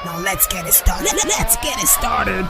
Now let's get it started. Let's get it started.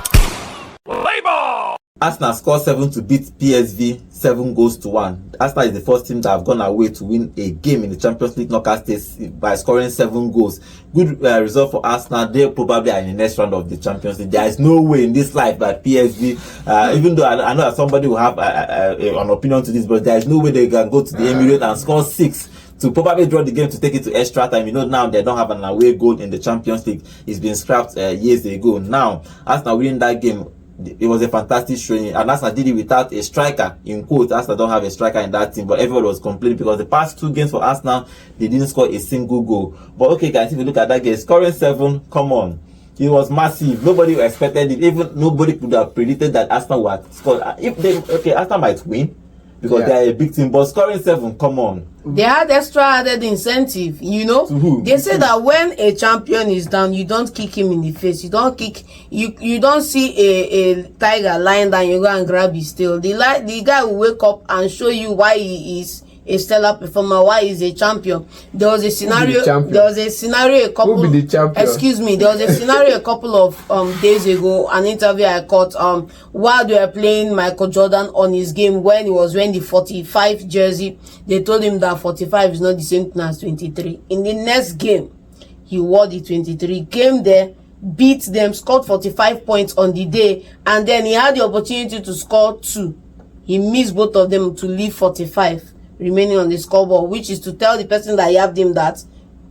Play ball! Arsenal scored 7 to beat PSV 7-1. Arsenal is the first team that have gone away to win a game in the Champions League knockout stage by scoring 7 goals. Good result for Arsenal. They probably are in the next round of the Champions League. There is no way in this life that PSV, even though I know that somebody will have an opinion to this, but there is no way they can go to the Emirates and score 6 to probably draw the game to take it to extra time. You know, now they don't have an away goal in the Champions League. It's been scrapped years ago. Now, Arsenal winning that game, it was a fantastic showing, and Arsenal did it without a striker. In quotes, Arsenal don't have a striker in that team, but everyone was complaining because the past 2 games for Arsenal, they didn't score a single goal. But okay, guys, if you look at that game, scoring 7, come on. It was massive. Nobody expected it. Even nobody could have predicted that Arsenal would score. If they, okay, Arsenal might win because they are a big team, but scoring 7, come on. They had extra added incentive, you know. To who? They say that when a champion is down, you don't kick him in the face. You don't kick. You don't see a tiger lying down. You go and grab his tail. The guy will wake up and show you why he is a stellar performer, why he's a champion. There was a scenario. There was a scenario a couple. Who be the champion? Excuse me. There was a scenario a couple of days ago. An interview I caught while they were playing Michael Jordan on his game when he was wearing the 45 jersey. They told him that 45 is not the same thing as 23. In the next game, he wore the 23. Came there, beat them, scored 45 points on the day, and then he had the opportunity to score 2. He missed both of them to leave 45 remaining on the scoreboard, which is to tell the person that yabbed him that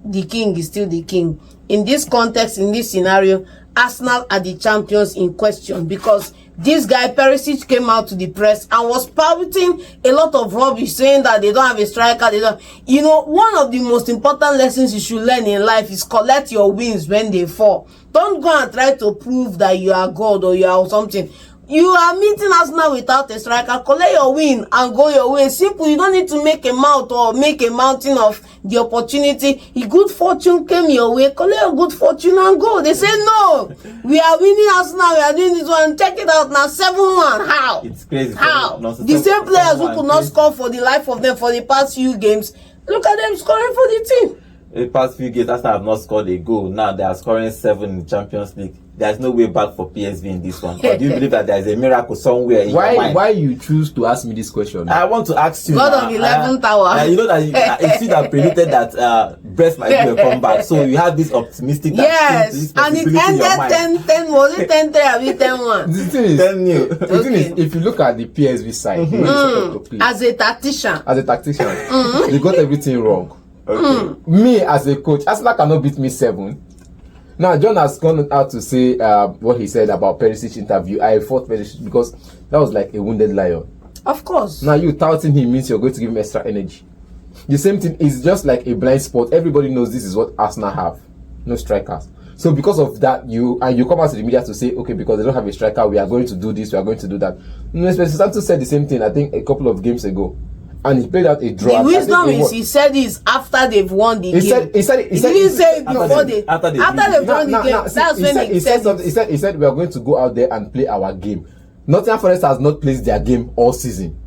the king is still the king. In this context, in this scenario, Arsenal are the champions in question because this guy Perisic came out to the press and was spouting a lot of rubbish, saying that they don't have a striker. They don't. You know, one of the most important lessons you should learn in life is collect your wins when they fall. Don't go and try to prove that you are God or you are something. You are meeting Arsenal without a striker. Collect your win and go your way. Simple. You don't need to make a mouth or make a mountain of the opportunity. A good fortune came your way. Collect your good fortune and go. They say no. We are winning Arsenal. We are doing this one. Check it out now. 7-1. How? It's crazy. How? The same players who could not score for the life of them for the past few games. Look at them scoring for the team. The past few games, Arsenal have not scored a goal. Now they are scoring 7 in the Champions League. There's no way back for PSV in this one. Or do you believe that there is a miracle somewhere in your mind? Why you choose to ask me this question? I want to ask you. God of 11 tower. You know that it's you that predicted that Brest might do a comeback. So you have this optimistic. Yes, and it ended 10. Was it 10-3 or 10-1? The thing is, 10-0. The thing is, if you look at the PSV side, when they supposed to play, As a tactician, they got everything wrong. Okay. Me as a coach, Arsenal cannot beat me 7. Now, John has gone out to say what he said about Perisic's interview. I fought Perisic because that was like a wounded lion. of course. Now, you touting him means you're going to give him extra energy. The same thing is just like a blind spot. Everybody knows this is what Arsenal have. No strikers. So because of that, you come out to the media to say, okay, because they don't have a striker, we are going to do this, we are going to do that. Santos said the same thing, I think, a couple of games ago. And he played out a draw. The wisdom is he said this after they've won the game. He didn't say it before after they've won the game. That's when he said it. He said we are going to go out there and play our game. Nottingham Forest has not played their game all season.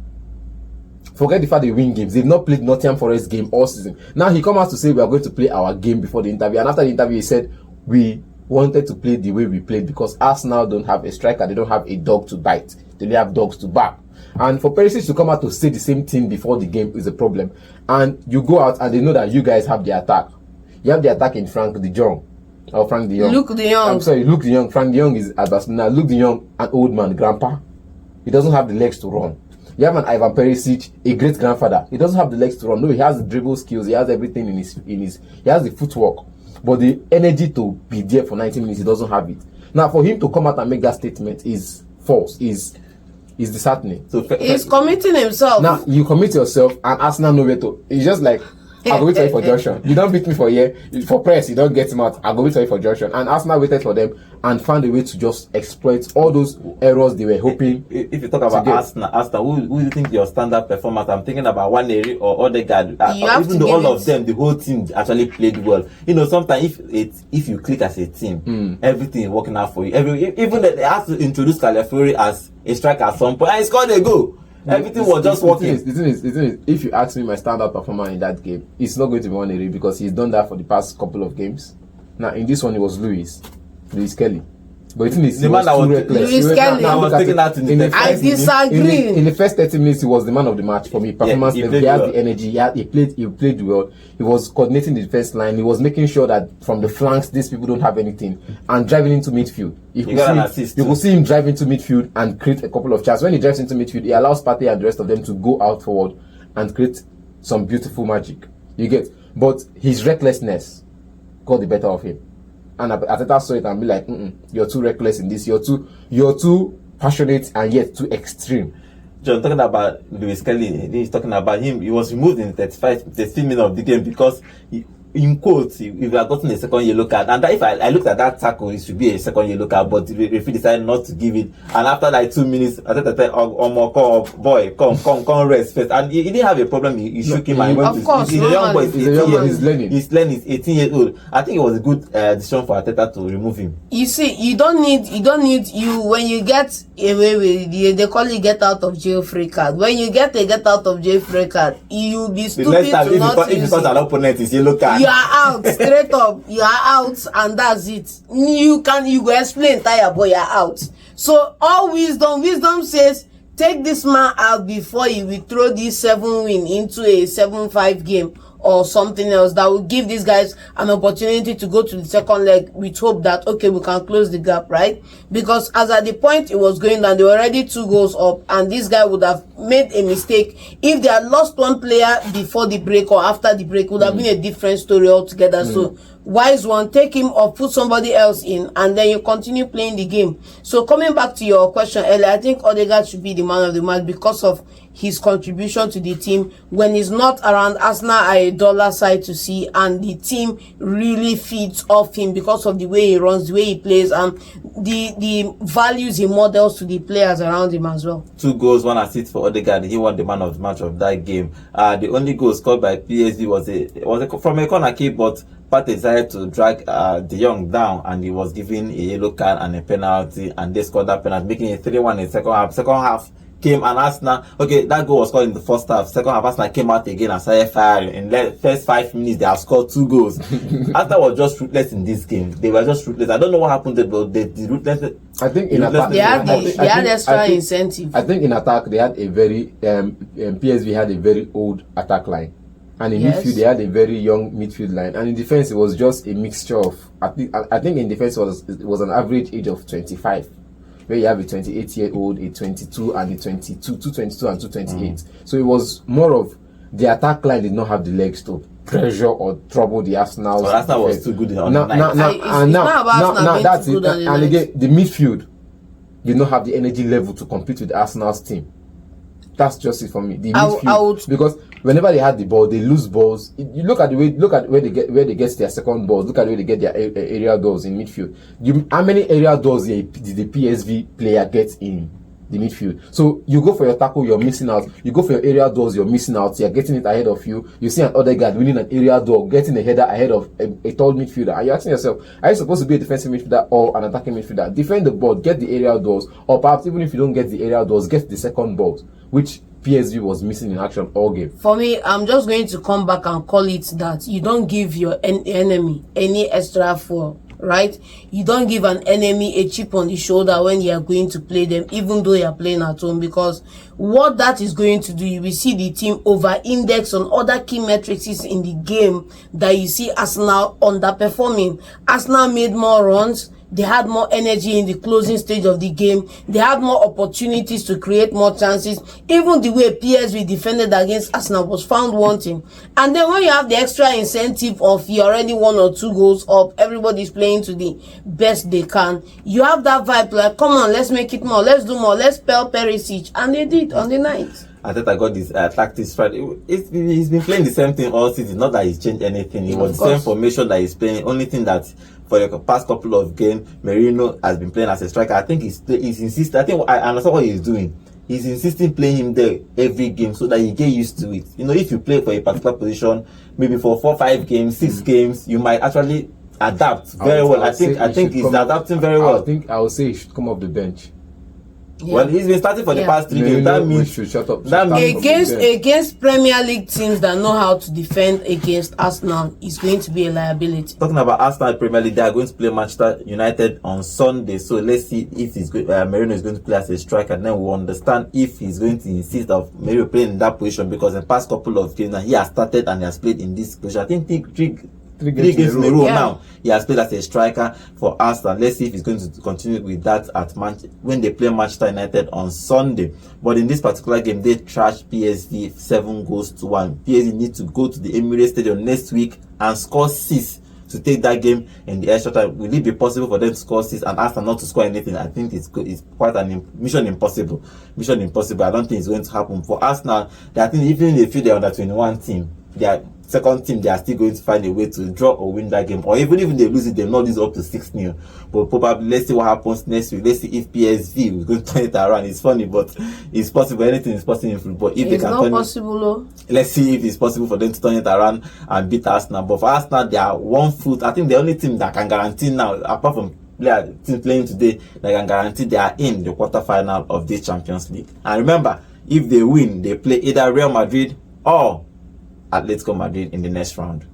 Forget the fact they win games. They've not played Nottingham Forest game all season. Now he comes out to say we are going to play our game before the interview. And after the interview, he said we wanted to play the way we played because Arsenal don't have a striker. They don't have a dog to bite. They only have dogs to bark. And for Perisic to come out to say the same thing before the game is a problem. And you go out and they know that you guys have the attack. You have the attack in Frank de Jong. Or Frank de Jong. Luke de Jong. I'm sorry, Luke de Jong. Frank de Jong is at Barcelona. Luke de Jong, an old man, grandpa. He doesn't have the legs to run. You have an Ivan Perisic, a great grandfather. He doesn't have the legs to run. No, he has the dribble skills. He has everything in his. He has the footwork. But the energy to be there for 90 minutes, he doesn't have it. Now, for him to come out and make that statement is false. Is disheartening. So he's committing himself. Now you commit yourself, and Arsenal nowhere to. It's just like I go wait for you for Johnson. You don't beat me for a year. For press, you don't get him out. I go wait for you for Johnson. And Arsenal waited for them and found a way to just exploit all those errors they were hoping. If you talk about Arsenal, who do you think your standard performance? I'm thinking about Waneri or Odegaard. Even though all of them, the whole team actually played well. You know, sometimes if you click as a team, everything is working out for you. Even they have to introduce Calafiori as a striker at some point, and he scored a goal. Everything was just working. The thing is, if you ask me my standout performer in that game, it's not going to be Waneri because he's done that for the past couple of games. Now, in this one, it was Luis. Lewis Kelly. But the thing is, The he man that was too was- reckless. Lewis Kelly. I was taking that in the I first disagree. In the first 30 minutes, he was the man of the match for me. Performance he level, played he had well. the energy, he played well. He was coordinating the defense line. He was making sure that from the flanks, these people don't have anything, and driving into midfield. You got an assist could too. see him drive into midfield and create a couple of chances. When he drives into midfield, he allows Partey and the rest of them to go out forward and create some beautiful magic. You get, but his recklessness got the better of him. And Arteta saw it and be like, you're too reckless in this. You're too passionate and yet too extreme. John, talking about Lewis Kelly, he's talking about him. He was removed in the 30 minutes of the game because, in quotes, if you had gotten a second yellow card, and that if I looked at that tackle, it should be a second yellow card, but the referee decided not to give it. And after like 2 minutes, I said, boy, come rest first. And he didn't have a problem. He shook him and he went Of to. course, He's a young boy. He's a young boy. He's learning. He's learning. He's 18 years old. I think it was a good decision for Arteta to remove him. You see, you don't need when you get away with it, they call it get out of jail free card. When you get a get out of jail free card, you'll be The stupid next time, to not if use because an it. opponent is yellow card. You are out straight up. You are out, and that's it. You go explain tire, boy, you're out. So all wisdom says take this man out before you will throw this 7-win into a 7-5 game or something else that will give these guys an opportunity to go to the second leg with hope that, okay, we can close the gap, right? Because as at the point it was going down, they were already 2 goals up, and this guy would have made a mistake. If they had lost one player before the break or after the break, it would have been a different story altogether. So wise one, take him or put somebody else in, and then you continue playing the game. So coming back to your question earlier, I think Odegaard should be the man of the match because of his contribution to the team. When he's not around, Arsenal are a dollar side to see, and the team really feeds off him because of the way he runs, the way he plays, and the values he models to the players around him as well. 2 goals, 1 assist for Odegaard. He won the man of the match of that game. The only goal scored by PSV was from a corner kick, but Partey decided to drag De Jong down, and he was given a yellow card and a penalty, and they scored that penalty, making it 3-1 in the second half. Second half came, and Arsenal, that goal was scored in the first half. Second half, Arsenal came out again and started firing. In the first 5 minutes, they have scored 2 goals. Arsenal was just ruthless in this game. They were just ruthless. I don't know what happened there, but the ruthless. I think in attack They had extra incentive. I think in attack they had a very PSV had a very old attack line, and in midfield they had a very young midfield line, and in defense it was just a mixture of. I think in defense it was an average age of 25, where you have a 28-year-old, a 22, and a 222 and 228. So it was more of the attack line did not have the legs to pressure or trouble the Arsenal. So Arsenal was too good on the night. Now that's it. And again, the midfield did not have the energy level to compete with Arsenal's team. That's just it for me. The midfield, because whenever they had the ball, they lose balls. You look at where they get their second balls. Look at where they get their aerial duels in midfield. How many aerial duels did the PSV player get in the midfield? So you go for your tackle, you're missing out. You go for your aerial duels, you're missing out. You're getting it ahead of you. You see an Odegaard winning an aerial duel, getting a header ahead of a tall midfielder, and you're asking yourself, are you supposed to be a defensive midfielder or an attacking midfielder? Defend the ball, get the aerial duels, or perhaps even if you don't get the aerial duels, get the second balls, which PSV was missing in action all game. For me, I'm just going to come back and call it that you don't give your enemy any extra for, right? You don't give an enemy a chip on the shoulder when you are going to play them, even though you are playing at home, because what that is going to do, you will see the team over-index on other key metrics in the game that you see Arsenal underperforming. Arsenal made more runs. They had more energy in the closing stage of the game. They had more opportunities to create more chances. Even the way PSV defended against Arsenal was found wanting. And then when you have the extra incentive of you're already 1 or 2 goals up, everybody's playing to the best they can, you have that vibe like, come on, let's make it more, let's do more, let's spell Perisic. And they did on the night. Arteta got this tactics right. He's been playing the same thing all season. Not that he's changed anything. It was the same formation that he's playing. Only thing that for the past couple of games, Merino has been playing as a striker. I think he's insisting. I think I understand what he's doing. He's insisting playing him there every game so that he get used to it. You know, if you play for a particular position, maybe for 4, 5 games, 6 games, you might actually adapt very well. I think he's adapting very well. I would say he should come off the bench. Yeah. Well, he's been starting for the past 3 games. That means should shut up. that means Against Premier League teams that know how to defend against Arsenal is going to be a liability. talking about Arsenal Premier League, they are going to play Manchester United on Sunday. So let's see if he's Merino is going to play as a striker, and then we'll understand if he's going to insist of maybe playing in that position, because in the past couple of games now he has started and he has played in this position. I think three games in a row now. He has played as a striker for Arsenal. Let's see if he's going to continue with that when they play Manchester United on Sunday. But in this particular game, they trashed PSV 7-1. PSV need to go to the Emirates Stadium next week and score 6 to take that game in the extra time. Will it be possible for them to score 6 and Arsenal not to score anything? I think it's quite an mission impossible. Mission impossible. I don't think it's going to happen for Arsenal. I think even if they feel they're under 21 team, their second team, they are still going to find a way to draw or win that game. Or even if they lose it, they'll not lose up to 6-0. But probably let's see what happens next week. Let's see if PSV is going to turn it around. It's funny, but it's possible. Anything is possible in football. If It's they can not turn possible. let's see if it's possible for them to turn it around and beat Arsenal. But for Arsenal, they are 1 foot. I think the only team that can guarantee now, apart from team playing today, that can guarantee they are in the quarterfinal of the Champions League. And remember, if they win, they play either Real Madrid or Atletico Madrid in the next round.